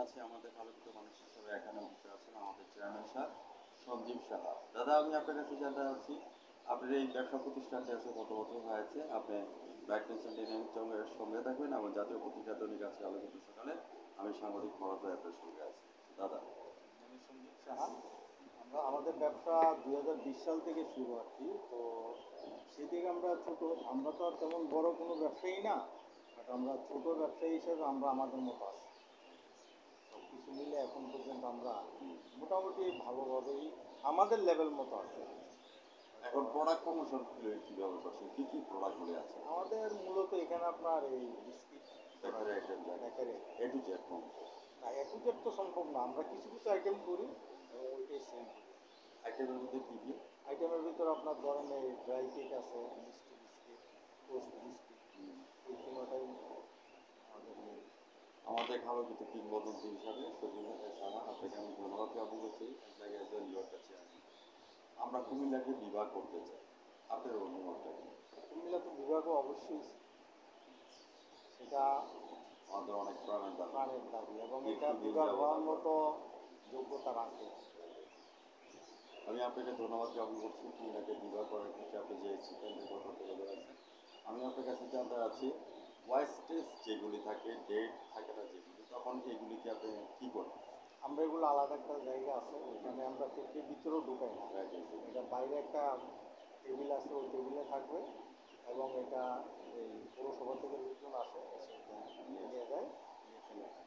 আছে আমাদের আলোকিত মানুষ হিসেবে এখানে বসে আছেন আমাদের চেয়ারম্যান স্যার সঞ্জীব সাহা। দাদা, আমি আপনার কাছে জানতে চাচ্ছি, আপনার এই ব্যবসা প্রতিষ্ঠানটি আছে কত বছর হয়েছে? আপনি ব্রাইটনেস এন্টারটেইনমেন্টের সঙ্গে থাকবেন এবং জাতীয় পত্রিকা দৈনিক আছে আলোকিত সকালে আমি সাংবাদিক ফরাদ ভাই আপনার সঙ্গে আছি। দাদা, আমি সঞ্জীব সাহা। আমাদের ব্যবসা 2020 সাল থেকে শুরু আর কি। তো সেদিকে আমরা ছোট, আমরা তো আর তেমন বড় কোনো ব্যবসায়ী না, বাট আমরা ছোট ব্যবসায়ী হিসেবে আমরা আমাদের মতো আছি। সব কিছু মিলে এখন পর্যন্ত আমরা মোটামুটি ভালোভাবেই আমাদের লেভেল মতো আছে। এখন প্রোডাক্ট প্রমোশন কীভাবে করছেন? কী কী প্রোডাক্টগুলি আছে? আমাদের মূলত এখানে আপনার এই biscuit bakery item, bakery A to Z কম না, একটু তো সম্ভব না, আমরা কিছু কিছু আইটেম করি এবং ওইটাই সেল করি। আইটেমের মধ্যে কী কী? আইটেমের ভিতরে আপনার ধরেন এই ড্রাই কেক আছে, মিষ্টি বিস্কিট, টোস্ট বিস্কিট, এই তিনটাই আমাদের মেন। আমাদের আলোকিত কিংবদন্তি হিসাবে সজীব সাহা, আপনাকে আমি ধন্যবাদ জ্ঞাপন করছি। আপনাকে একজন ইউর কাছে আনি আমরা কুমিল্লাকে বিভাগ করতে চাই, আপনার অনুমতটা কি? কুমিল্লা তো বিভাগও অবশ্যই, সেটা আমাদের অনেক প্রাণের দাবি। প্রাণের দাবি এবং এটা দীর্ঘদিন বিভাগ যাবত হওয়ার আমরা মতো যোগ্যতা রাখে। আমি আপনাকে ধন্যবাদ জ্ঞাপন করছি কুমিল্লাকে বিভাগ করার ক্ষেত্রে আপনি যে সিদ্ধান্তের কথা তুলে ধরেছেন। আমি আপনার কাছে জানতে চাচ্ছি, ওয়েস্টেজ যেগুলি থাকে, ডেট থাকে না যেগুলি, তখন এগুলিকে আপনি কী করেন? আমরা এগুলো আলাদা একটা জায়গা আছে, ওইখানে আমরা ফ্যাক্টরির ভিতরেও ঢুকাই না। এটা বাইরে একটা টেবিল আছে, ওই টেবিলে থাকবে এবং এটা এই পৌরসভা থেকে লোকজন আসে, এসে এটা নিয়ে যায়, নিয়ে ফেলে যায়।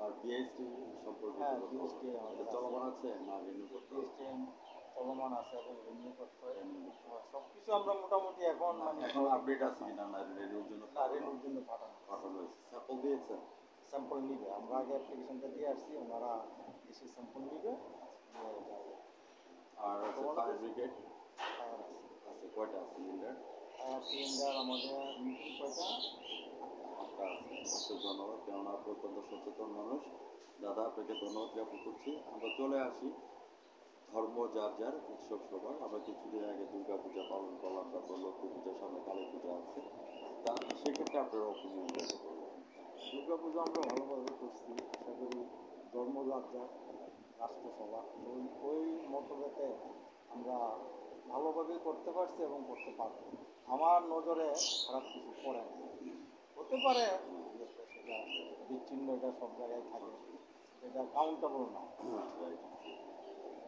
আর বিএসটি সম্পর্কে হ্যাঁ, কি বলতে জিএসটি হবে? আমাদের এটা আছে, চলমান আছে না রিনিউ করতে হবে? জিএসটি চলমান আছে এবং রিনিউ করতে হয়। সব কিছু আমরা মোটামুটি এখন মানে এখন আপডেট আছে কিনা না রিনিউর জন্য না, রেনুর জন্য পাঠানো পাঠানো হয়েছে? স্যাম্পল দিয়েছেন? স্যাম্পল নিবে, আমরা আগে অ্যাপ্লিকেশনটা দিয়ে আসছি, ওনারা এসে স্যাম্পল নিবে, নিয়ে যাবে। আর আছে ফায়ার ব্রিগেড ফায়ার আছে, আছে, কয়টা সিলিন্ডার? ফায়ার সিলিন্ডার আমাদের মিটিং কয়টা? আটটা আছে। অবশ্যই ধন্যবাদ, কেননা আপনি অত্যন্ত সচেতন মানুষ। দাদা, আপনাকে ধন্যবাদ জ্ঞাপন করছি। আমরা চলে আসি, ধর্ম যার যার, উৎসব সবার। আমরা কিছুদিন আগে দুর্গা পূজা পালন করলাম, তারপর লক্ষ্মী পূজার সামনে কালী পূজা আছে। তা সেক্ষেত্রে আপনার অপিনিয়ন জানতে পারবো। দুর্গা পুজো আমরা ভালোভাবে করছি, আশা করি ধর্মযাত্রা রাষ্ট্রসভা ওই মতভেদে আমরা ভালোভাবেই করতে পারছি এবং করতে পারবো। আমার নজরে খারাপ কিছু পড়ে না। হতে পারে সেটা বিচ্ছিন্ন, এটা সব জায়গায় থাকে, এটা কাউন্টেবল না। রাইট।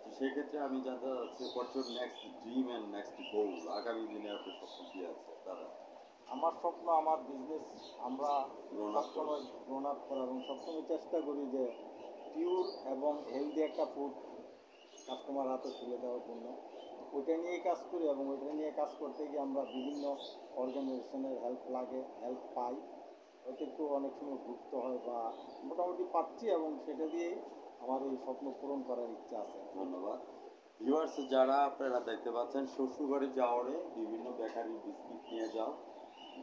তো সেই ক্ষেত্রে আমি জানতে চাচ্ছি, what's your next dream and next গোল? আগামী দিনে আপনার স্বপ্ন কী আছে দাদা? আমার স্বপ্ন, আমার বিজনেস আমরা গ্রোন আপ করা। সবসময় গ্রোন আপ করা এবং সবসময় চেষ্টা করি যে পিওর এবং হেলদি একটা ফুড কাস্টমার হাতে তুলে দেওয়ার জন্য ওইটা নিয়েই কাজ করি এবং ওইটা নিয়ে কাজ করতে গিয়ে আমরা বিভিন্ন অর্গানাইজেশনের হেল্প পাই, হয়তো একটু অনেক সময় ঘুরতে হয় বা মোটামুটি পাচ্ছি এবং সেটা দিয়েই আমার এই স্বপ্ন পূরণ করার ইচ্ছা আছে। ধন্যবাদ। ভিউয়ার্স যারা আপনারা দেখতে পাচ্ছেন, শ্বশুরবাড়ি যাওয়ারে বিভিন্ন বেকারি বিস্কিট নিয়ে যাও,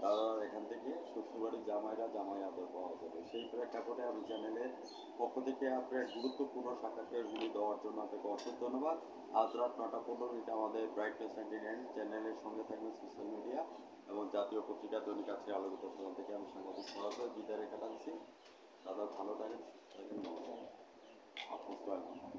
দাদার এখান থেকে শ্বশুরবাড়ির জামাইরা জামাই আদর পাওয়া যাবে। সেই প্রেক্ষাপটে আমি চ্যানেলের পক্ষ থেকে আপনার গুরুত্বপূর্ণ সাক্ষাৎকারগুলি দেওয়ার জন্য আপনাকে অসংখ্য ধন্যবাদ। আজ রাত 9:15 আমাদের ব্রাইটনেস এন্টারটেইনমেন্ট চ্যানেলের সঙ্গে থাকবেন সোশ্যাল মিডিয়া এবং জাতীয় পত্রিকা দৈনিক আছে আলোকিত সকাল থেকে আমি সাংবাদিক সরাসরি বিদায় রেখে টানছি। দাদা ভালো থাকেন, সুস্থ থাকেন, নমস্কার। আপনার